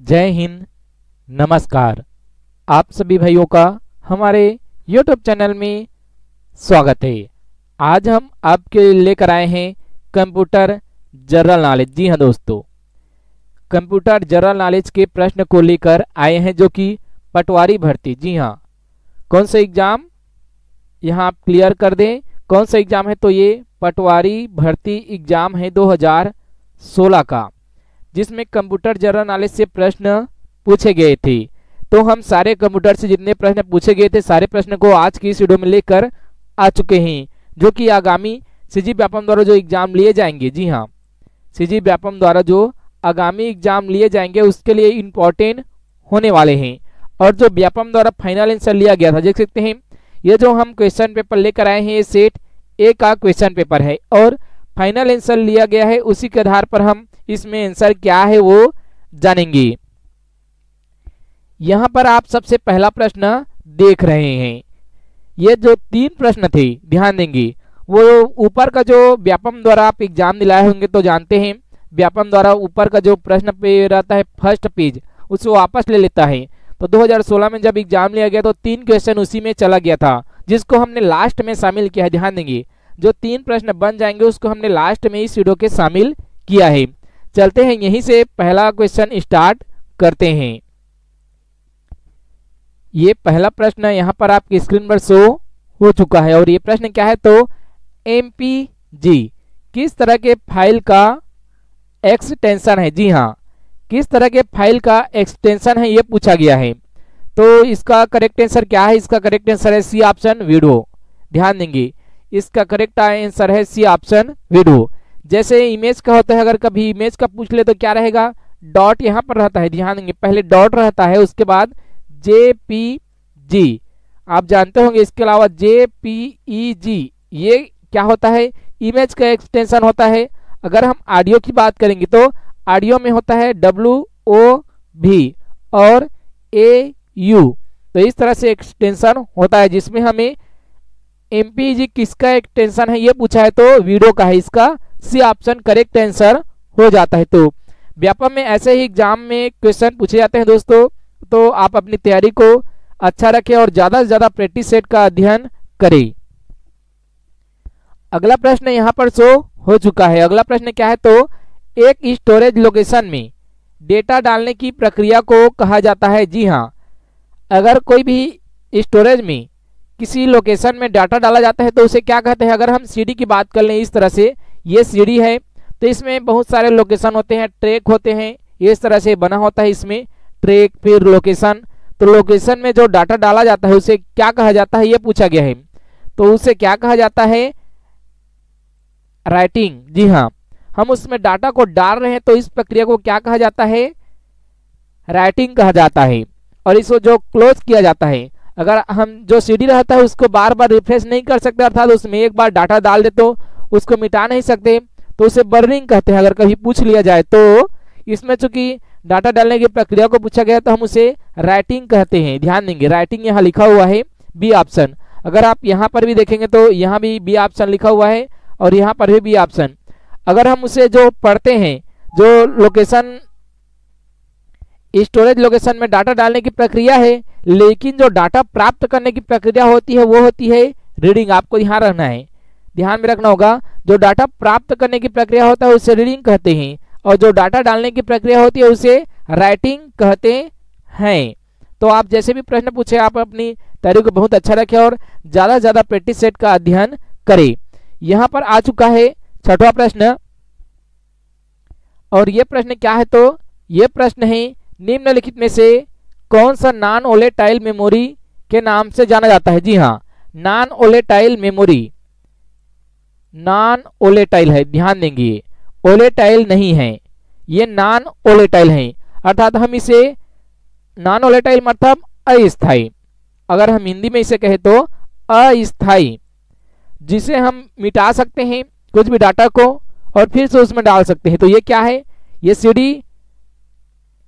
जय हिंद, नमस्कार। आप सभी भाइयों का हमारे YouTube चैनल में स्वागत है। आज हम आपके लिए लेकर आए हैं कंप्यूटर जनरल नॉलेज। जी हाँ दोस्तों, कंप्यूटर जनरल नॉलेज के प्रश्न को लेकर आए हैं जो कि पटवारी भर्ती। जी हाँ, कौन सा एग्जाम यहाँ आप क्लियर कर दें, कौन सा एग्जाम है? तो ये पटवारी भर्ती एग्जाम है 2016 का, जिसमें कंप्यूटर जनरल नॉलेज से प्रश्न पूछे गए थे। तो हम सारे कंप्यूटर से जितने प्रश्न पूछे गए थे सारे प्रश्न को आज की इस वीडियो में लेकर आ चुके हैं, जो कि आगामी सीजी व्यापम द्वारा जो एग्जाम लिए जाएंगे। जी हाँ, सीजी व्यापम द्वारा जो आगामी एग्जाम लिए जाएंगे उसके लिए इम्पोर्टेंट होने वाले हैं। और जो व्यापम द्वारा फाइनल आंसर लिया गया था, देख सकते हैं ये जो हम क्वेश्चन पेपर लेकर आए हैं ये सेट ए का क्वेश्चन पेपर है और फाइनल आंसर लिया गया है। उसी के आधार पर हम इसमें आंसर क्या है वो जानेंगे। यहां पर आप सबसे पहला प्रश्न देख रहे हैं, ये जो 3 प्रश्न थे ध्यान देंगे, वो ऊपर का जो व्यापम द्वारा आप एग्जाम दिलाए होंगे तो जानते हैं व्यापम द्वारा ऊपर का जो प्रश्न पे रहता है फर्स्ट पेज उसको वापस ले लेता है। तो 2016 में जब एग्जाम लिया गया तो 3 क्वेश्चन उसी में चला गया था, जिसको हमने लास्ट में शामिल किया है। ध्यान देंगे, जो 3 प्रश्न बन जाएंगे उसको हमने लास्ट में इस वीडियो के शामिल किया है। चलते हैं यहीं से पहला क्वेश्चन स्टार्ट करते हैं। ये पहला प्रश्न यहाँ पर आपकी स्क्रीन पर शो हो चुका है और ये प्रश्न क्या है? तो MPG किस तरह के फाइल का एक्सटेंशन है? जी हाँ, किस तरह के फाइल का एक्सटेंशन है ये पूछा गया है। तो इसका करेक्ट आंसर क्या है? इसका करेक्ट आंसर है सी ऑप्शन वीडियो। ध्यान देंगे, इसका करेक्ट आंसर है सी ऑप्शन वीडियो। जैसे इमेज का होता है, अगर कभी इमेज का पूछ ले तो क्या रहेगा? डॉट यहाँ पर रहता है। ध्यान देंगे, पहले डॉट रहता है, उसके बाद JPG आप जानते होंगे। इसके अलावा JPEG ये क्या होता है? इमेज का एक्सटेंशन होता है। अगर हम ऑडियो की बात करेंगे तो ऑडियो में होता है WOV और AU। तो इस तरह से एक्सटेंशन होता है, जिसमें हमें MPG किसका एक्सटेंशन है ये पूछा है तो वीडियो का है। इसका सी ऑप्शन करेक्ट आंसर हो जाता है। तो व्यापम में ऐसे ही एग्जाम में क्वेश्चन पूछे जाते हैं दोस्तों, तो आप अपनी तैयारी को अच्छा रखें और ज्यादा से ज्यादा प्रैक्टिस सेट का अध्ययन करें। अगला प्रश्न यहाँ पर शो हो चुका है। अगला प्रश्न क्या है? तो एक स्टोरेज लोकेशन में डेटा डालने की प्रक्रिया को कहा जाता है। जी हाँ, अगर कोई भी स्टोरेज में किसी लोकेशन में डाटा डाला जाता है तो उसे क्या कहते हैं? अगर हम CD की बात कर लें, इस तरह से ये CD है तो इसमें बहुत सारे लोकेशन होते हैं, ट्रैक होते हैं, इस तरह से बना होता है इसमें ट्रैक फिर लोकेशन। तो लोकेशन में जो डाटा डाला जाता है उसे क्या कहा जाता है ये पूछा गया है। तो उसे क्या कहा जाता है? राइटिंग। जी हाँ, हम उसमें डाटा को डाल रहे हैं तो इस प्रक्रिया को क्या कहा जाता है? राइटिंग कहा जाता है। और इसको जो क्लोज किया जाता है, अगर हम जो CD रहता है उसको बार बार रिफ्रेश नहीं कर सकते, अर्थात उसमें एक बार डाटा डाल दे तो उसको मिटा नहीं सकते, तो उसे बर्निंग कहते हैं। अगर कभी पूछ लिया जाए तो इसमें चूंकि डाटा डालने की प्रक्रिया को पूछा गया तो हम उसे राइटिंग कहते हैं। ध्यान देंगे, राइटिंग यहाँ लिखा हुआ है बी ऑप्शन। अगर आप यहाँ पर भी देखेंगे तो यहाँ भी बी ऑप्शन लिखा हुआ है और यहाँ पर भी बी ऑप्शन। अगर हम उसे जो पढ़ते हैं, जो लोकेशन स्टोरेज लोकेशन में डाटा डालने की प्रक्रिया है, लेकिन जो डाटा प्राप्त करने की प्रक्रिया होती है वो होती है रीडिंग। आपको ध्यान रखना है, ध्यान में रखना होगा। जो डाटा प्राप्त करने की प्रक्रिया होता है उसे रीडिंग कहते हैं और जो डाटा डालने की प्रक्रिया होती है उसे राइटिंग कहते हैं। तो आप जैसे भी प्रश्न पूछे आप अपनी तैयारी को बहुत अच्छा रखें और ज्यादा से ज्यादा प्रैक्टिस सेट का अध्ययन करें। यहाँ पर आ चुका है 6वां प्रश्न और ये प्रश्न क्या है? तो ये प्रश्न है निम्नलिखित में से कौन सा नॉन वोलेटाइल मेमोरी के नाम से जाना जाता है? जी हाँ, non volatile memory, non volatile है। ध्यान देंगे, वोलेटाइल नहीं है, ये नॉन वोलेटाइल है। अर्थात हम इसे नॉन वोलेटाइल मतलब अस्थायी, अगर हम हिंदी में इसे कहें तो अस्थायी, जिसे हम मिटा सकते हैं कुछ भी डाटा को और फिर से उसमें डाल सकते हैं। तो ये क्या है? ये CD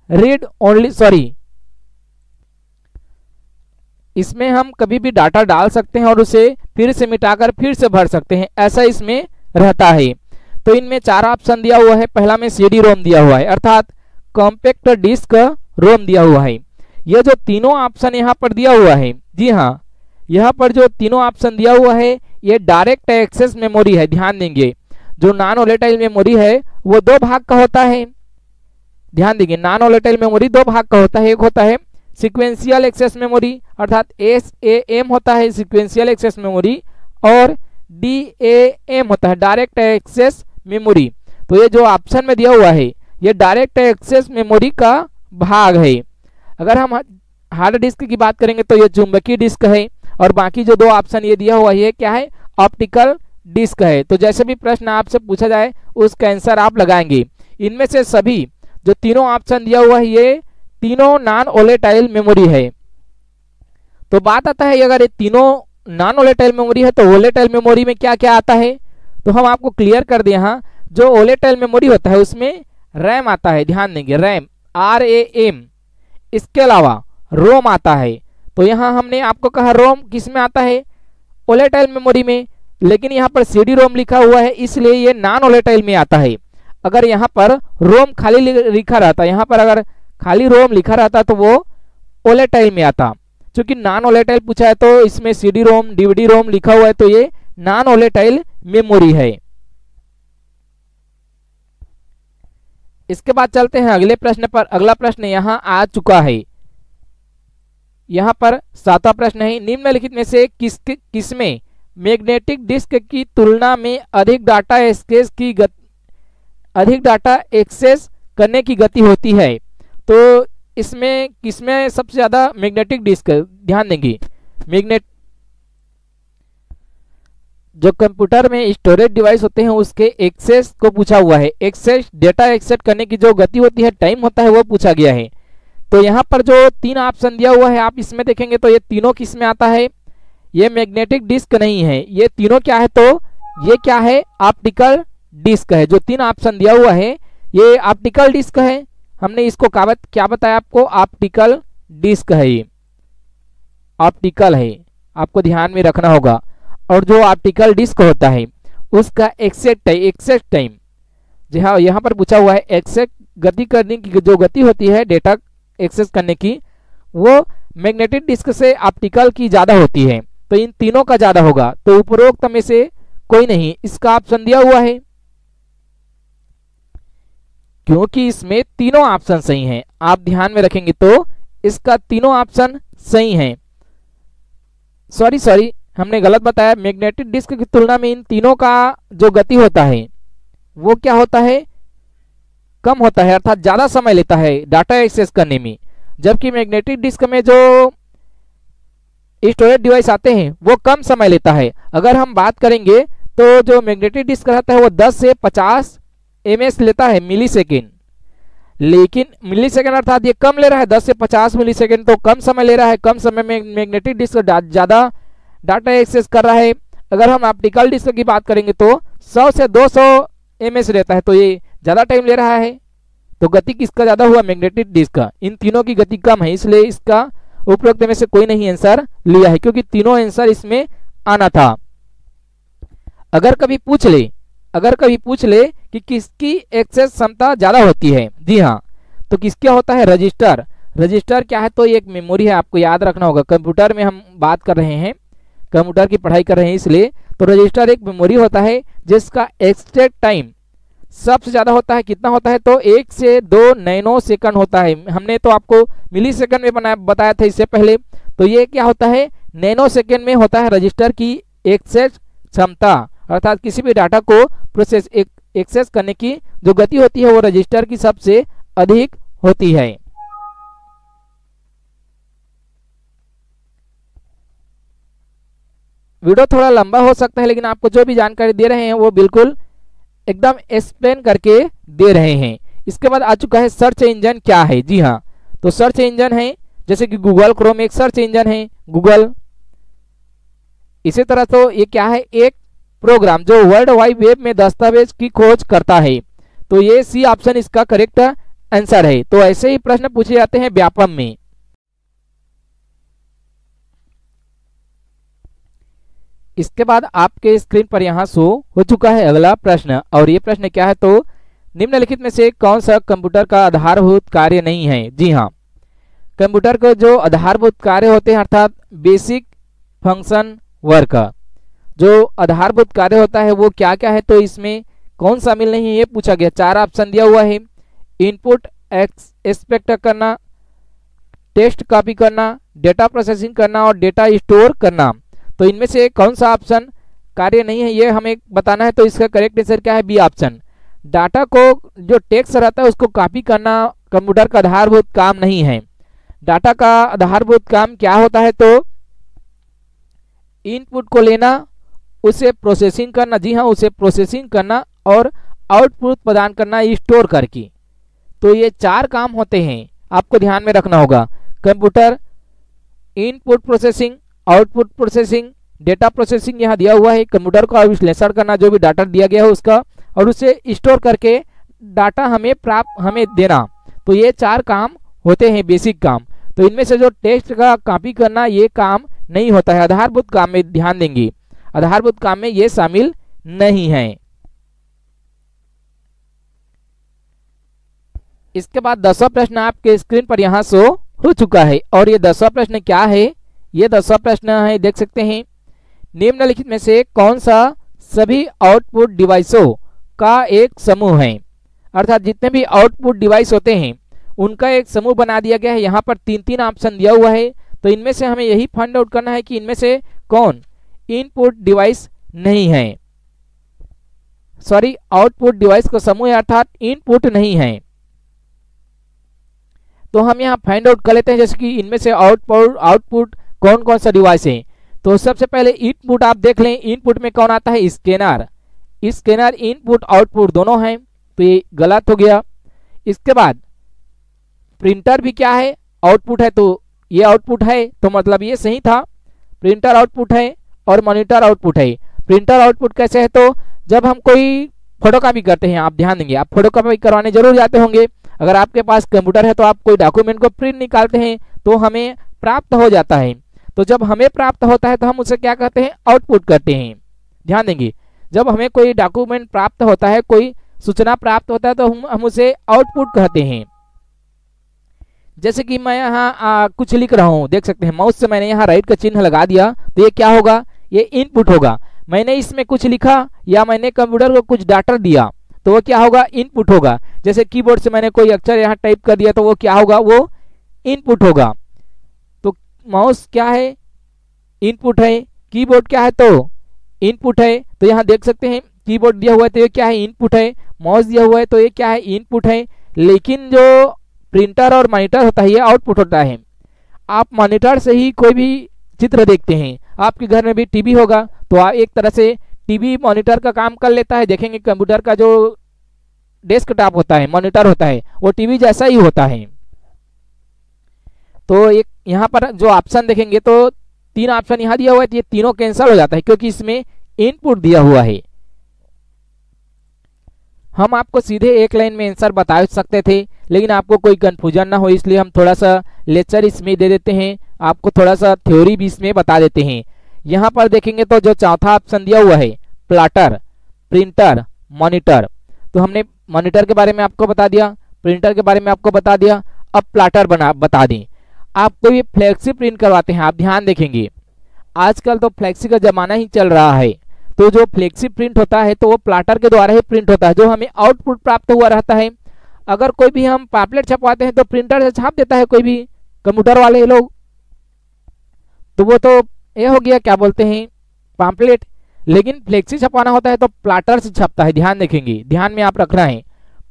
रीड ओनली, सॉरी, इसमें हम कभी भी डाटा डाल सकते हैं और उसे फिर से मिटाकर फिर से भर सकते हैं, ऐसा इसमें रहता है। तो इनमें 4 ऑप्शन दिया हुआ है। पहला में CD रोम दिया हुआ है, अर्थात कॉम्पैक्ट डिस्क रोम दिया हुआ है। ये जो तीनों ऑप्शन यहाँ पर दिया हुआ है, जी हाँ, यहाँ पर जो तीनों ऑप्शन दिया हुआ है ये डायरेक्ट एक्सेस मेमोरी है। ध्यान देंगे, जो नॉन वोलेटाइल मेमोरी है वो दो भाग का होता है। ध्यान देंगे, नॉन वोलेटाइल मेमोरी दो भाग का होता है। एक होता है सीक्वेंशियल एक्सेस मेमोरी अर्थात SAM होता है सीक्वेंशियल एक्सेस मेमोरी, और DAM होता है डायरेक्ट एक्सेस मेमोरी। तो ये जो ऑप्शन में दिया हुआ है ये डायरेक्ट एक्सेस मेमोरी का भाग है। अगर हम हार्ड डिस्क की बात करेंगे तो ये चुंबकीय डिस्क है, और बाकी जो दो ऑप्शन ये दिया हुआ है ये क्या है, ऑप्टिकल डिस्क है। तो जैसे भी प्रश्न आपसे पूछा जाए उसका आंसर आप लगाएंगे। इनमें से सभी जो तीनों ऑप्शन दिया हुआ है ये तीनों नॉन वोलेटाइल मेमोरी है। तो बात आता है अगर ये तीनों नॉन वोलेटाइल मेमोरी है तो वोलेटाइल मेमोरी में क्या क्या आता है, तो हम आपको क्लियर कर दें। यहाँ जो वोलेटाइल मेमोरी होता है उसमें रैम आता है। ध्यान देंगे, रैम RAM, इसके अलावा रोम आता है। तो यहाँ हमने आपको कहा रोम किस में आता है, वोलेटाइल मेमोरी में, लेकिन यहाँ पर CD रोम लिखा हुआ है इसलिए ये नॉन वोलेटाइल में आता है। अगर यहाँ पर रोम खाली लिखा रहता, यहाँ पर अगर खाली रोम लिखा रहता तो वो वोलेटाइल में आता। क्योंकि नॉन वोलेटाइल पूछा है तो इसमें CD रोम DVD रोम लिखा हुआ है तो ये नॉन वोलेटाइल मेमोरी है। इसके बाद चलते हैं अगले प्रश्न पर। अगला प्रश्न यहाँ आ चुका है। यहाँ पर 7वां प्रश्न है, निम्नलिखित में से किसमें मैग्नेटिक डिस्क की तुलना में अधिक डाटा एक्सेस करने की गति होती है। तो इसमें किसमें सबसे ज्यादा मैग्नेटिक डिस्क, ध्यान देंगे, जो कंप्यूटर में स्टोरेज डिवाइस होते हैं उसके एक्सेस को पूछा हुआ है। एक्सेस डेटा एक्सेस करने की जो गति होती है, टाइम होता है, वो पूछा गया है। तो यहाँ पर जो तीन ऑप्शन दिया हुआ है आप इसमें देखेंगे तो ये तीनों किस में आता है, ये मैग्नेटिक डिस्क नहीं है। ये तीनों क्या है, तो ये क्या है, ऑप्टिकल डिस्क है। जो तीन ऑप्शन दिया हुआ है ये ऑप्टिकल डिस्क है। हमने इसको क्या बताया आपको, ऑप्टिकल डिस्क है, ये ऑप्टिकल है, आपको ध्यान में रखना होगा। और जो ऑप्टिकल डिस्क होता है उसका एक्सेस टाइम, जी हाँ, यहाँ पर पूछा हुआ है एक्सेस गति करने की जो गति होती है डेटा एक्सेस करने की, वो मैग्नेटिक डिस्क से ऑप्टिकल की ज्यादा होती है। तो इन तीनों का ज्यादा होगा। तो उपरोक्त में से कोई नहीं, इसका ऑप्शन दिया हुआ है क्योंकि इसमें तीनों ऑप्शन सही हैं। आप ध्यान में रखेंगे तो इसका तीनों ऑप्शन सही हैं। सॉरी, हमने गलत बताया। मैग्नेटिक डिस्क की तुलना में इन तीनों का जो गति होता है वो क्या होता है, कम होता है, अर्थात ज्यादा समय लेता है डाटा एक्सेस करने में। जबकि मैग्नेटिक डिस्क में जो स्टोरेज डिवाइस आते हैं वो कम समय लेता है। अगर हम बात करेंगे तो जो मैग्नेटिक डिस्क रहता है वो 10 से 50 ms लेता है, मिली सेकेंड। लेकिन मिली सेकेंड अर्थात ये कम ले रहा है, 10 से 50 मिली सेकेंड, तो कम समय ले रहा है। कम समय में मैग्नेटिक डिस्क ज्यादा डाटा एक्सेस कर रहा है। अगर हम ऑप्टिकल डिस्क की बात करेंगे तो 100 से 200 ms रहता है, तो ये ज्यादा टाइम ले रहा है। तो गति किसका ज्यादा हुआ, मैग्नेटिक डिस्क का। इन तीनों की गति कम है, इसलिए इसका उपरोक्त में से कोई नहीं आंसर लिया है, क्योंकि तीनों आंसर इसमें आना था। अगर कभी पूछ ले कि किसकी एक्सेस क्षमता ज्यादा होती है, जी हाँ, तो किसका होता है, रजिस्टर। रजिस्टर क्या है, तो ये एक मेमोरी है, आपको याद रखना होगा। कंप्यूटर में हम बात कर रहे हैं, कंप्यूटर की पढ़ाई कर रहे हैं, इसलिए तो रजिस्टर एक मेमोरी होता है जिसका एक्सटेक टाइम सबसे ज्यादा होता है। कितना होता है, तो 1 से 2 नैनो सेकंड होता है। हमने तो आपको मिली सेकंड में बताया था इससे पहले। तो ये क्या होता है, नैनो सेकंड में होता है रजिस्टर की एक्सेस क्षमता, अर्थात किसी भी डाटा को एक्सेस करने की जो गति होती है वो रजिस्टर की सबसे अधिक होती है। वीडियो थोड़ा लंबा हो सकता है, लेकिन आपको जो भी जानकारी दे रहे हैं वो बिल्कुल एकदम एक्सप्लेन करके दे रहे हैं। इसके बाद आ चुका है सर्च इंजन क्या है। जी हाँ, तो सर्च इंजन है जैसे कि गूगल क्रोम एक सर्च इंजन है, गूगल। इसी तरह तो ये क्या है, एक प्रोग्राम जो वर्ल्ड वाइड वेब में दस्तावेज की खोज करता है। तो ये सी ऑप्शन इसका करेक्ट आंसर है। तो ऐसे ही प्रश्न पूछे जाते हैं व्यापम में। इसके बाद आपके स्क्रीन पर यहाँ शो हो चुका है अगला प्रश्न, और ये प्रश्न क्या है, तो निम्नलिखित में से कौन सा कंप्यूटर का आधारभूत कार्य नहीं है। जी हाँ, कंप्यूटर के जो आधारभूत कार्य होते हैं अर्थात बेसिक फंक्शन वर्क, जो आधारभूत कार्य होता है वो क्या क्या है, तो इसमें कौन शामिल नहीं है ये पूछा गया। 4 ऑप्शन दिया हुआ है। इनपुट एक्सपेक्ट करना, टेक्स्ट कॉपी करना, डेटा प्रोसेसिंग करना और डेटा स्टोर करना। तो इनमें से कौन सा ऑप्शन कार्य नहीं है ये हमें बताना है। तो इसका करेक्ट आंसर क्या है, बी ऑप्शन। डाटा को जो टेक्स्ट रहता है उसको कॉपी करना कंप्यूटर का आधारभूत काम नहीं है। डाटा का आधारभूत काम क्या होता है, तो इनपुट को लेना, उसे प्रोसेसिंग करना, जी हाँ उसे प्रोसेसिंग करना और आउटपुट प्रदान करना स्टोर करके। तो ये 4 काम होते हैं, आपको ध्यान में रखना होगा। Computer input processing, output processing, data processing यहाँ दिया हुआ है। कंप्यूटर का विश्लेषण करना जो भी डाटा दिया गया है उसका, और उसे स्टोर करके डाटा हमें देना। तो ये 4 काम होते हैं बेसिक काम। तो इनमें से जो टेक्स्ट का कॉपी करना ये काम नहीं होता है, आधारभूत काम में ध्यान देंगे, आधारभूत काम में ये शामिल नहीं है। इसके बाद 10वां प्रश्न आपके स्क्रीन पर यहाँ शो हो चुका है। और ये 10वां प्रश्न क्या है, ये 10वां प्रश्न है, देख सकते हैं। निम्नलिखित में से कौन सा सभी आउटपुट डिवाइसों का एक समूह है, अर्थात जितने भी आउटपुट डिवाइस होते हैं उनका एक समूह बना दिया गया है। यहाँ पर 3 ऑप्शन दिया हुआ है। तो इनमें से हमें यही फाइंड आउट करना है कि इनमें से कौन इनपुट डिवाइस नहीं है, सॉरी आउटपुट डिवाइस का समूह है अर्थात इनपुट नहीं है। तो हम यहाँ फाइंड आउट कर लेते हैं, जैसे कि इनमें से आउटपुट कौन कौन सा डिवाइस है। तो सबसे पहले इनपुट आप देख लें, इनपुट में कौन आता है, स्कैनर। स्कैनर इनपुट आउटपुट दोनों हैं, तो ये गलत हो गया। इसके बाद प्रिंटर भी क्या है, आउटपुट है, तो ये आउटपुट है, तो मतलब ये सही था। प्रिंटर आउटपुट है और मॉनिटर आउटपुट है। प्रिंटर आउटपुट कैसे है, तो जब हम कोई फोटोकॉपी करते हैं, आप ध्यान देंगे, आप फोटोकॉपी करवाने जरूर जाते होंगे। अगर आपके पास कंप्यूटर है तो आप कोई डॉक्यूमेंट को प्रिंट निकालते हैं तो हमें प्राप्त हो जाता है। तो जब हमें प्राप्त होता है तो हम उसे क्या कहते हैं, आउटपुट कहते हैं। ध्यान देंगे, जब हमें कोई डॉक्यूमेंट प्राप्त होता है, कोई सूचना प्राप्त होता है तो हम उसे आउटपुट कहते हैं। जैसे कि मैं यहाँ कुछ लिख रहा हूँ, देख सकते हैं माउस से मैंने यहाँ राइट का चिन्ह लगा दिया, तो ये क्या होगा, ये इनपुट होगा। मैंने इसमें कुछ लिखा या मैंने कंप्यूटर को कुछ डाटा दिया तो वो क्या होगा, इनपुट होगा। जैसे कीबोर्ड से मैंने कोई अक्षर यहाँ टाइप कर दिया तो वो क्या होगा, वो इनपुट होगा। तो माउस क्या है, इनपुट है। कीबोर्ड क्या है, तो इनपुट है। तो यहाँ देख सकते हैं कीबोर्ड दिया हुआ है तो ये क्या है, इनपुट है। माउस दिया हुआ है तो ये क्या है, इनपुट है। लेकिन जो प्रिंटर और मॉनिटर होता है ये आउटपुट होता है। आप मॉनिटर से ही कोई भी चित्र देखते हैं, आपके घर में भी टीवी होगा तो आप एक तरह से टीवी मॉनिटर का काम कर लेता है। देखेंगे कंप्यूटर का जो डेस्कटॉप होता है, मॉनिटर होता है, वो टीवी जैसा ही होता है। तो एक यहाँ पर जो ऑप्शन देखेंगे तो 3 ऑप्शन यहाँ दिया हुआ है, तो ये तीनों कैंसिल हो जाता है क्योंकि इसमें इनपुट दिया हुआ है। हम आपको सीधे एक लाइन में आंसर बता सकते थे, लेकिन आपको कोई कंफ्यूजन ना हो इसलिए हम थोड़ा सा लेक्चर इसमें दे देते हैं, आपको थोड़ा सा थ्योरी भी इसमें बता देते हैं। यहाँ पर देखेंगे तो जो चौथा ऑप्शन दिया हुआ है, प्लॉटर, प्रिंटर, मॉनिटर, तो हमने मॉनिटर के बारे में आपको बता दिया, प्रिंटर के बारे में आपको बता दिया। अब प्लॉटर बता दें। आप कोई भी फ्लेक्सी प्रिंट करवाते हैं, आप ध्यान देखेंगे आजकल तो फ्लेक्सी का जमाना ही चल रहा है। तो जो फ्लेक्सी प्रिंट होता है तो वो प्लॉटर के द्वारा ही प्रिंट होता है, जो हमें आउटपुट प्राप्त हुआ रहता है। अगर कोई भी हम पैम्पलेट छपवाते हैं तो प्रिंटर से छाप देता है कोई भी कंप्यूटर वाले लोग, तो वो तो ये हो गया क्या बोलते हैं, पैम्पलेट। लेकिन फ्लेक्सी छपवाना होता है तो प्लॉटर से छपता है। ध्यान देखेंगे, ध्यान में आप रखना है,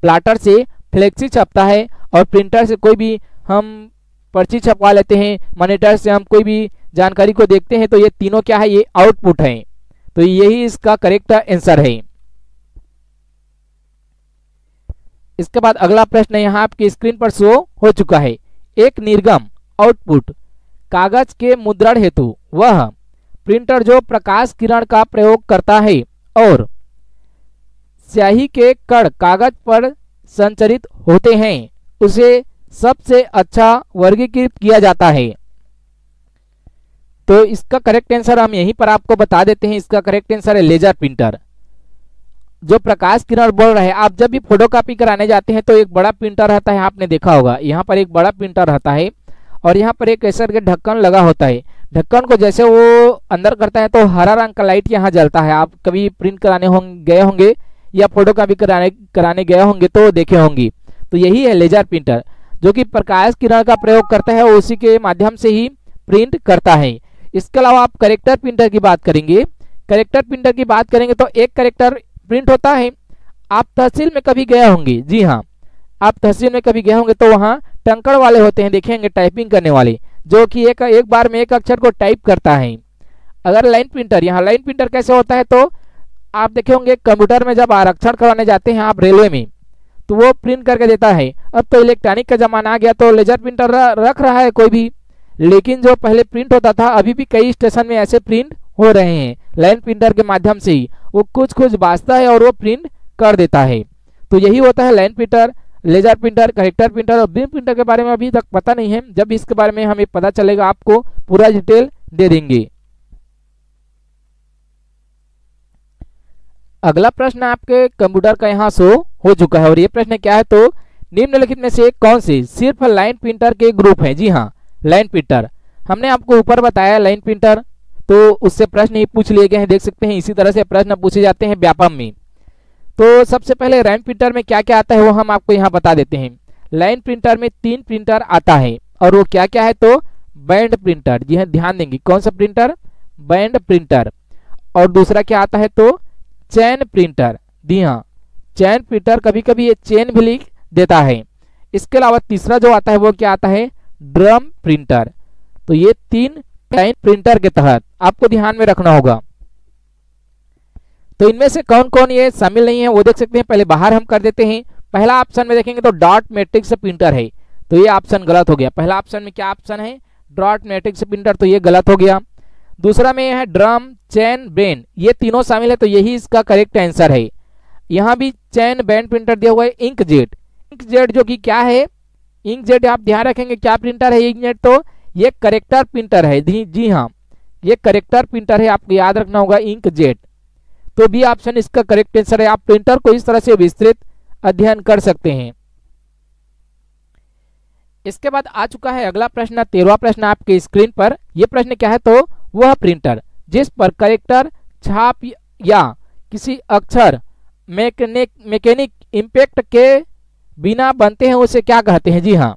प्लॉटर से फ्लेक्सी छपता है और प्रिंटर से कोई भी हम पर्ची छपवा लेते हैं, मॉनिटर से हम कोई भी जानकारी को देखते हैं। तो ये तीनों क्या है, ये आउटपुट है। तो यही इसका करेक्ट आंसर है। इसके बाद अगला प्रश्न यहाँ आपकी स्क्रीन पर शो हो चुका है। एक निर्गम आउटपुट कागज के मुद्रण हेतु वह प्रिंटर जो प्रकाश किरण का प्रयोग करता है और स्याही के कण कागज पर संचरित होते हैं उसे सबसे अच्छा वर्गीकृत किया जाता है। तो इसका करेक्ट आंसर हम यहीं पर आपको बता देते हैं। इसका करेक्ट आंसर है लेजर प्रिंटर। जो प्रकाश किरण बोल रहे हैं, आप जब भी फोटोकॉपी कराने जाते हैं तो एक बड़ा प्रिंटर रहता है, आपने देखा होगा यहाँ पर एक बड़ा प्रिंटर रहता है और यहाँ पर एक ऐसा करके ढक्कन लगा होता है। ढक्कन को जैसे वो अंदर करता है तो हरा रंग का लाइट यहाँ जलता है। आप कभी प्रिंट कराने गए होंगे या फोटो कॉपी कराने गए होंगे तो देखे होंगे। तो यही है लेजर प्रिंटर, जो कि प्रकाश किरण का प्रयोग करता है और उसी के माध्यम से ही प्रिंट करता है। इसके अलावा आप करेक्टर प्रिंटर की बात करेंगे। करेक्टर प्रिंटर की बात करेंगे तो एक करेक्टर प्रिंट होता है। आप तहसील में कभी गए होंगे, जी हाँ, आप तहसील में कभी गए होंगे तो वहाँ टंकड़ वाले होते हैं, देखेंगे टाइपिंग करने वाले, जो कि एक बार में एक अक्षर को टाइप करता है। अगर लाइन प्रिंटर, यहाँ लाइन प्रिंटर कैसे होता है तो आप देखे होंगे कंप्यूटर में जब आरक्षण करवाने जाते हैं आप रेलवे में, तो वो प्रिंट करके देता है। अब तो इलेक्ट्रॉनिक का जमाना आ गया तो लेजर प्रिंटर रख रहा है कोई भी, लेकिन जो पहले प्रिंट होता था अभी भी कई स्टेशन में ऐसे प्रिंट हो रहे हैं। लाइन प्रिंटर के माध्यम से ही वो कुछ बाजता है और वो प्रिंट कर देता है। तो यही होता है line printer, laser printer, character printer. और बीम प्रिंटर के बारे में अभी तक पता नहीं है, जब इसके बारे में हमें पता चलेगा आपको पूरा डिटेल दे देंगे। अगला प्रश्न आपके कंप्यूटर का यहाँ शो हो चुका है और ये प्रश्न क्या है तो निम्नलिखित में से कौन से सिर्फ लाइन प्रिंटर के ग्रुप है। जी हाँ, लाइन प्रिंटर। हमने आपको ऊपर बताया लाइन प्रिंटर, तो उससे प्रश्न ही पूछ लिए गए हैं, देख सकते हैं। इसी तरह से प्रश्न पूछे जाते हैं व्यापम में। तो सबसे पहले लाइन प्रिंटर में क्या क्या आता है वो हम आपको यहाँ बता देते हैं। लाइन प्रिंटर में 3 प्रिंटर आता है और वो क्या क्या है तो बैंड प्रिंटर। जी हाँ, ध्यान देंगे, कौन सा प्रिंटर, बैंड प्रिंटर। और दूसरा क्या आता है तो चैन प्रिंटर। जी हाँ, चैन प्रिंटर, कभी कभी ये चेन भी लिख देता है। इसके अलावा तीसरा जो आता है वो क्या आता है, ड्रम प्रिंटर। तो ये 3 लाइन प्रिंटर के तहत आपको ध्यान में रखना होगा। तो इनमें से कौन कौन ये शामिल नहीं है वो देख सकते हैं। पहले बाहर हम कर देते हैं। पहला ऑप्शन में देखेंगे तो डॉट मैट्रिक्स प्रिंटर है, तो ये ऑप्शन गलत हो गया। पहला ऑप्शन में क्या ऑप्शन है, डॉट मैट्रिक्स प्रिंटर, तो ये गलत हो गया। दूसरा में है ड्रम, चैन, बेन, ये तीनों शामिल है, तो यही इसका करेक्ट आंसर है। यहाँ भी चैन बैंड प्रिंटर दिया हुआ है। इंकजेट, इंकजेट जो कि क्या है, इंकजेट आप ध्यान रखेंगे क्या प्रिंटर है इंकजेट, तो ये करेक्टर प्रिंटर है। जी हाँ, ये करेक्टर प्रिंटर है, आपको याद रखना होगा इंकजेट। तो बी ऑप्शन इसका करेक्ट आंसर है। आप प्रिंटर को इस तरह से विस्तृत अध्ययन कर सकते हैं। इसके बाद आ चुका है अगला प्रश्न, 13वां प्रश्न आपके स्क्रीन पर। यह प्रश्न क्या है तो वह प्रिंटर जिस पर करेक्टर, छाप या किसी अक्षर मैकेनिक इम्पैक्ट के बिना बनते हैं उसे क्या कहते हैं। जी हाँ,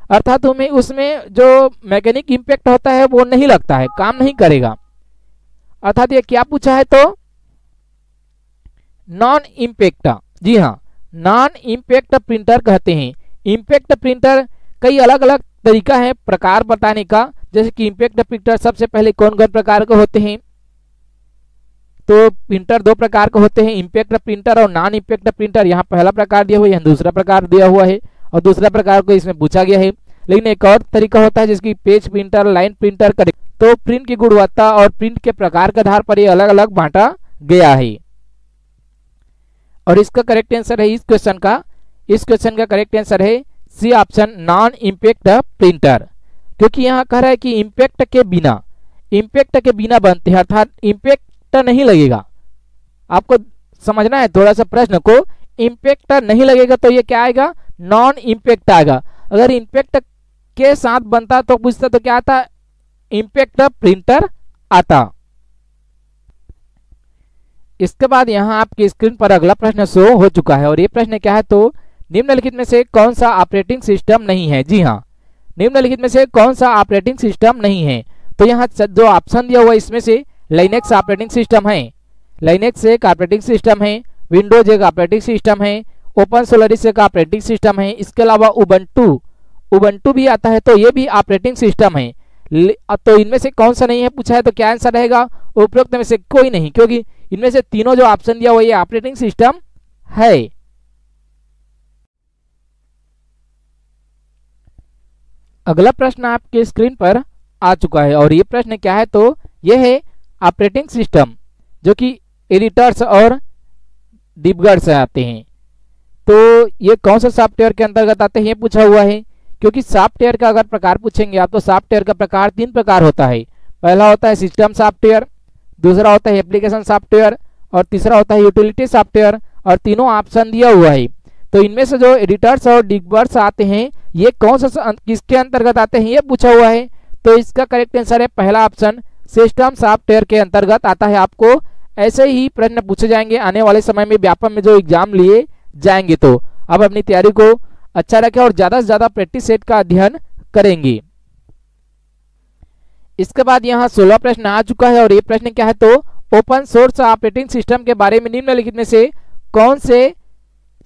अर्थात हमें उसमें जो मैकेनिक इम्पैक्ट होता है वो नहीं लगता है, काम नहीं करेगा। अर्थात ये क्या पूछा है तो नॉन इम्पैक्ट। जी हाँ, नॉन इम्पैक्ट प्रिंटर कहते हैं। इम्पैक्ट प्रिंटर कई अलग अलग तरीका है प्रकार बताने का, जैसे कि इम्पैक्ट प्रिंटर सबसे पहले कौन कौन प्रकार के होते हैं तो प्रिंटर 2 प्रकार के होते हैं, इम्पैक्ट प्रिंटर और नॉन इम्पैक्ट प्रिंटर। यहाँ पहला प्रकार दिया हुआ है, यहाँ दूसरा प्रकार दिया हुआ है और दूसरा प्रकार को इसमें पूछा गया है। लेकिन एक और तरीका होता है जिसकी पेज प्रिंटर, लाइन प्रिंटर का। तो प्रिंट की गुणवत्ता और प्रिंट के प्रकार के आधार पर ये अलग अलग बांटा गया है। और इसका करेक्ट आंसर है इस क्वेश्चन का करेक्ट आंसर है C option, non impact printer. क्योंकि यहाँ कह रहा है कि इम्पैक्ट के बिना बनते हैं, अर्थात इम्पैक्ट नहीं लगेगा। आपको समझना है थोड़ा सा प्रश्न को, इम्पैक्ट नहीं लगेगा तो ये क्या आएगा, नॉन इम्पैक्ट आएगा। अगर इम्पैक्ट के साथ बनता तो पूछता तो क्या आता, इम्पैक्ट प्रिंटर आता। इसके बाद यहाँ आपकी स्क्रीन पर अगला प्रश्न शो हो चुका है और ये प्रश्न क्या है तो निम्नलिखित में से कौन सा ऑपरेटिंग सिस्टम नहीं है। जी हाँ, निम्नलिखित में से कौन सा ऑपरेटिंग सिस्टम नहीं है। तो यहाँ जो ऑप्शन दिया हुआ है इसमें से लाइनेक्स ऑपरेटिंग सिस्टम है, लाइनेक्स एक ऑपरेटिंग सिस्टम है, विंडोज एक ऑपरेटिंग सिस्टम है, ओपन सोलरिस एक ऑपरेटिंग सिस्टम है। इसके अलावा उबंटू भी आता है, तो ये भी ऑपरेटिंग सिस्टम है। तो इनमें से कौन सा नहीं है पूछा है तो क्या आंसर रहेगा, उपरोक्त में से कोई नहीं, क्योंकि इनमें से तीनों जो ऑप्शन दिया हुआ ये ऑपरेटिंग सिस्टम है। अगला प्रश्न आपके स्क्रीन पर आ चुका है और ये प्रश्न क्या है तो यह है ऑपरेटिंग सिस्टम जो कि एडिटर्स और डिबगर से आते हैं। तो ये कौन सा सॉफ्टवेयर के अंतर्गत आते हैं ये पूछा हुआ है। क्योंकि सॉफ्टवेयर का अगर प्रकार पूछेंगे आप तो सॉफ्टवेयर का प्रकार 3 प्रकार होता है। पहला होता है सिस्टम सॉफ्टवेयर, दूसरा होता है एप्लीकेशन सॉफ्टवेयर और तीसरा होता है यूटिलिटी सॉफ्टवेयर। और तीनों ऑप्शन दिया हुआ है। तो इनमें से जो एडिटर्स और डिबगर्स आते हैं ये कौन सा किसके अंतर्गत आते हैं ये पूछा हुआ है। तो इसका करेक्ट आंसर है पहला ऑप्शन, सिस्टम सॉफ्टवेयर के अंतर्गत आता है। आपको ऐसे ही प्रश्न पूछे जाएंगे आने वाले समय में व्यापम में जो एग्जाम लिए जाएंगे। तो अब अपनी तैयारी को अच्छा रखें और ज्यादा से ज्यादा प्रैक्टिस सेट का अध्ययन करेंगे। इसके बाद यहाँ 16 प्रश्न आ चुका है और ये प्रश्न क्या है, तो ओपन सोर्स ऑपरेटिंग सिस्टम के बारे में निम्नलिखित में से कौन से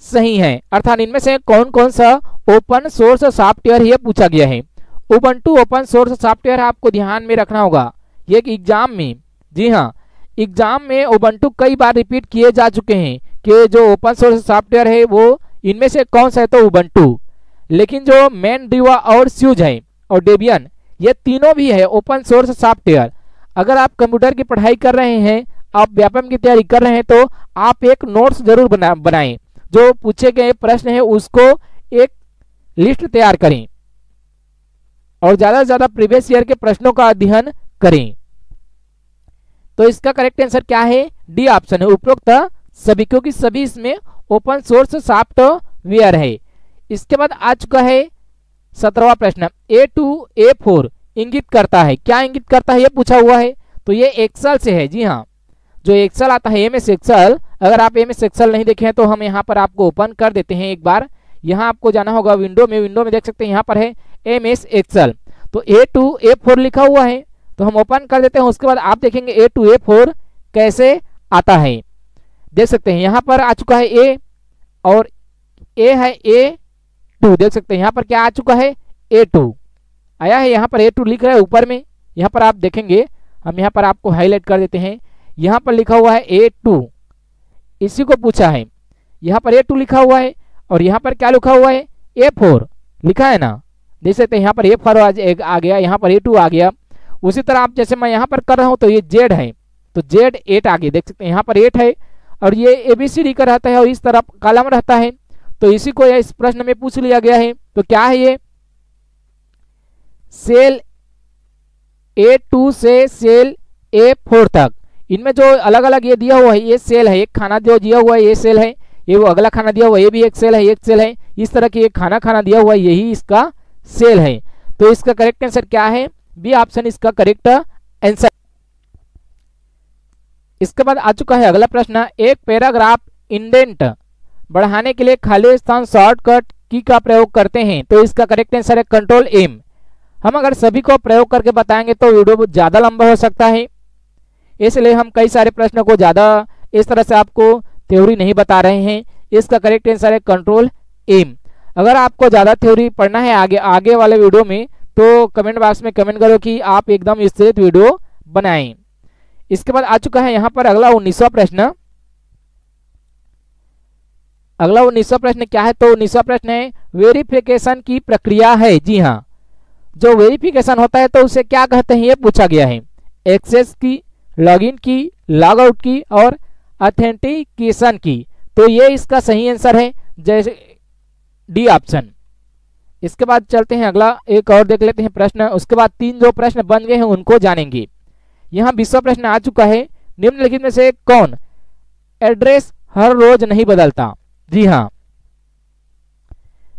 सही है, अर्थात इनमें से कौन कौन सा ओपन सोर्स सॉफ्टवेयर ये पूछा गया है। उबंटू ओपन सोर्स सॉफ्टवेयर आपको ध्यान में रखना होगा ये एग्जाम में। जी हाँ, एग्जाम में उबंटू कई बार रिपीट किए जा चुके हैं कि जो ओपन सोर्स सॉफ्टवेयर है वो इनमें से कौन सा है, तो उबंटू। लेकिन जो मैनड्रीवा और स्यूज है और डेबियन ये तीनों भी है ओपन सोर्स सॉफ्टवेयर। अगर आप कंप्यूटर की पढ़ाई कर रहे हैं, आप व्यापम की तैयारी कर रहे हैं, तो आप एक नोट्स जरूर बनाएं। जो पूछे गए प्रश्न है उसको एक लिस्ट तैयार करें और ज्यादा से ज्यादा प्रीवियस ईयर के प्रश्नों का अध्ययन करें। तो इसका करेक्ट आंसर क्या है, डी ऑप्शन है, उपरोक्त सभी, क्योंकि सभी इसमें ओपन सोर्स सॉफ्टवेयर है। इसके बाद आ चुका है 17वां प्रश्न, A2 A4 इंगित करता है, क्या इंगित करता है ये पूछा हुआ है। तो ये एक्सेल से है। जी हाँ, जो एक्सेल आता है MS एक्सेल, अगर आप MS एक्सेल नहीं देखे हैं तो हम यहाँ पर आपको ओपन कर देते हैं एक बार। यहाँ आपको जाना होगा विंडो में देख सकते हैं यहाँ पर है MS एक्सेल। तो A2 A4 लिखा हुआ है तो हम ओपन कर देते हैं। उसके बाद आप देखेंगे A2 A4 कैसे आता है, देख सकते हैं यहाँ पर आ चुका है A और A है A2, देख सकते हैं यहाँ पर क्या आ चुका है, A2 आया है। यहाँ पर A2 लिख रहा है ऊपर में, यहाँ पर आप देखेंगे, हम यहाँ पर आपको हाईलाइट कर देते हैं, यहाँ पर लिखा हुआ है A2, इसी को पूछा है। यहाँ पर A2 लिखा हुआ है और यहाँ पर क्या लिखा हुआ है, A4 लिखा है ना, देख सकते हैं यहाँ पर A4 आ गया, यहाँ पर A2 आ गया। उसी तरह आप जैसे मैं यहाँ पर कर रहा हूँ तो ये Z है तो Z8 आ गया, देख सकते हैं यहाँ पर 8 है और ये ABCD का रहता है और इस तरफ कॉलम रहता है। तो इसी को इस प्रश्न में पूछ लिया गया है। तो क्या है ये, सेल A2 से सेल A4 तक, इनमें जो अलग अलग ये दिया हुआ है ये सेल है, एक खाना जो दिया हुआ है ये सेल है, ये वो अगला खाना दिया हुआ है ये भी एक सेल है, एक सेल है, इस तरह की एक खाना दिया हुआ है यही इसका सेल है। तो इसका करेक्ट आंसर क्या है, बी ऑप्शन इसका करेक्ट आंसर। इसके बाद आ चुका है अगला प्रश्न, एक पैराग्राफ इंडेंट बढ़ाने के लिए खाली स्थान शॉर्टकट की का प्रयोग करते हैं। तो इसका करेक्ट आंसर है कंट्रोल M। हम अगर सभी को प्रयोग करके बताएंगे तो वीडियो ज्यादा लंबा हो सकता है, इसलिए हम कई सारे प्रश्नों को ज्यादा इस तरह से आपको थ्योरी नहीं बता रहे हैं। इसका करेक्ट आंसर है कंट्रोल M। अगर आपको ज्यादा थ्योरी पढ़ना है आगे वाले वीडियो में तो कमेंट बॉक्स में कमेंट करो कि आप एकदम विस्तृत वीडियो बनाएं। इसके बाद आ चुका है यहाँ पर अगला 19वां प्रश्न। अगला 19वां प्रश्न क्या है, तो 19वां प्रश्न है वेरिफिकेशन की प्रक्रिया है। जी हाँ, जो वेरिफिकेशन होता है तो उसे क्या कहते हैं ये पूछा गया है, एक्सेस की, लॉगिन की, लॉग आउट की और ऑथेंटिकेशन की। तो ये इसका सही आंसर है, जैसे डी ऑप्शन। इसके बाद चलते हैं अगला एक और देख लेते हैं प्रश्न, उसके बाद 3 जो प्रश्न बन गए हैं उनको जानेंगे। यहाँ 20वां प्रश्न आ चुका है, निम्नलिखित में से कौन एड्रेस हर रोज नहीं बदलता। जी हाँ,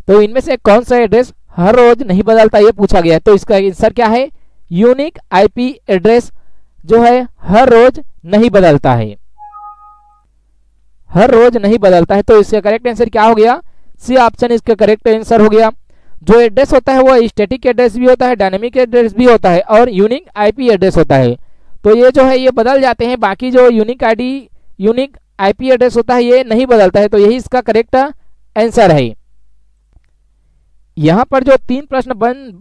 तो इनमें से कौन सा एड्रेस हर रोज नहीं बदलता ये पूछा गया है। तो इसका आंसर क्या है, यूनिक IP एड्रेस जो है हर रोज नहीं बदलता है, हर रोज नहीं बदलता है। तो इसका करेक्ट आंसर क्या हो गया, सी ऑप्शन इसका करेक्ट आंसर हो गया। जो एड्रेस होता है वो स्टैटिक एड्रेस भी होता है, डायनेमिक एड्रेस भी होता है और यूनिक IP एड्रेस होता है। तो ये जो है ये बदल जाते हैं, बाकी जो यूनिक IP एड्रेस होता है ये नहीं बदलता है। तो यही इसका करेक्ट आंसर है। यहाँ पर जो 3 प्रश्न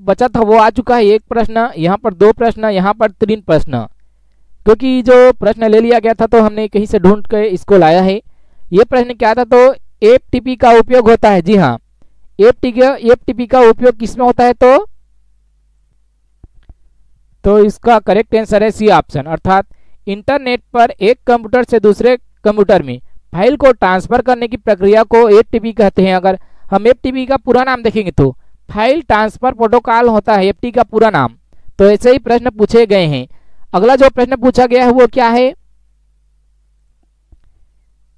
बचा था वो आ चुका है, 1 प्रश्न, यहाँ पर 2 प्रश्न, यहाँ पर 3 प्रश्न। क्योंकि जो प्रश्न ले लिया गया था तो हमने कहीं से ढूंढ के इसको लाया है। ये प्रश्न क्या था, तो FTP का उपयोग होता है। जी हाँ, FTP का उपयोग किसमें होता है, तो इसका करेक्ट आंसर है सी ऑप्शन, अर्थात इंटरनेट पर एक कंप्यूटर से दूसरे कंप्यूटर में फाइल को ट्रांसफर करने की प्रक्रिया को FTP कहते हैं। अगर हम FTP का पूरा नाम देखेंगे तो फाइल ट्रांसफर प्रोटोकॉल होता है FTP का पूरा नाम। तो ऐसे ही प्रश्न पूछे गए हैं। अगला जो प्रश्न पूछा गया है वो क्या है,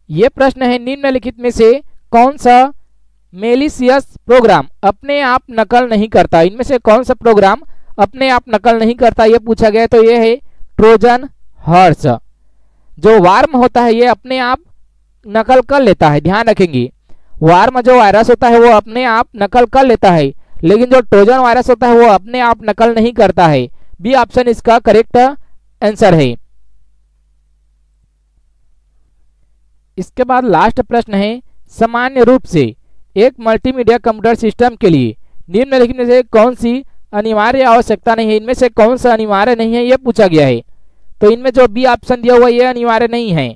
ये प्रश्न है निम्नलिखित में से कौन सा मेलिशियस प्रोग्राम अपने आप नकल नहीं करता। इनमें से कौन सा प्रोग्राम अपने आप नकल नहीं करता, ये पूछा गया। तो ये है ट्रोजन हॉर्स। जो वार्म होता है ये अपने आप नकल कर लेता है, ध्यान रखेंगे। वार्म जो वायरस होता है वो अपने आप नकल कर लेता है, लेकिन जो ट्रोजन वायरस होता है वो अपने आप नकल नहीं करता है। बी ऑप्शन इसका करेक्ट आंसर है। इसके बाद लास्ट प्रश्न है, सामान्य रूप से एक मल्टीमीडिया कंप्यूटर सिस्टम के लिए निम्नलिखित में से कौन सी अनिवार्य आवश्यकता नहीं है। इनमें से कौन सा अनिवार्य नहीं है, यह पूछा गया है। तो इनमें जो बी ऑप्शन दिया हुआ ये अनिवार्य नहीं है।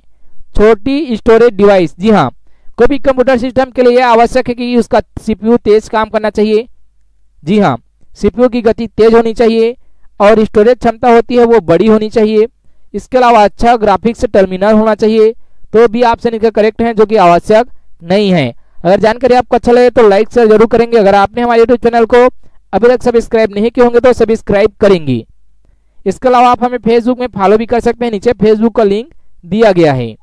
छोटी स्टोरेज डिवाइस, जी हाँ, कोई भी कंप्यूटर सिस्टम के लिए यह आवश्यक है कि उसका सीपीयू तेज काम करना चाहिए। जी हाँ, सीपीयू की गति तेज होनी चाहिए और स्टोरेज क्षमता होती है वो बड़ी होनी चाहिए। इसके अलावा अच्छा ग्राफिक्स टर्मिनल होना चाहिए। तो बी ऑप्शन इसका करेक्ट है, जो कि आवश्यक नहीं है। अगर जानकारी आपको अच्छा लगे तो लाइक शेयर जरूर करेंगे। अगर आपने हमारे यूट्यूब चैनल को अभी तक सब्सक्राइब नहीं किए होंगे तो सब्सक्राइब करेंगे। इसके अलावा आप हमें फेसबुक में फॉलो भी कर सकते हैं, नीचे फेसबुक का लिंक दिया गया है।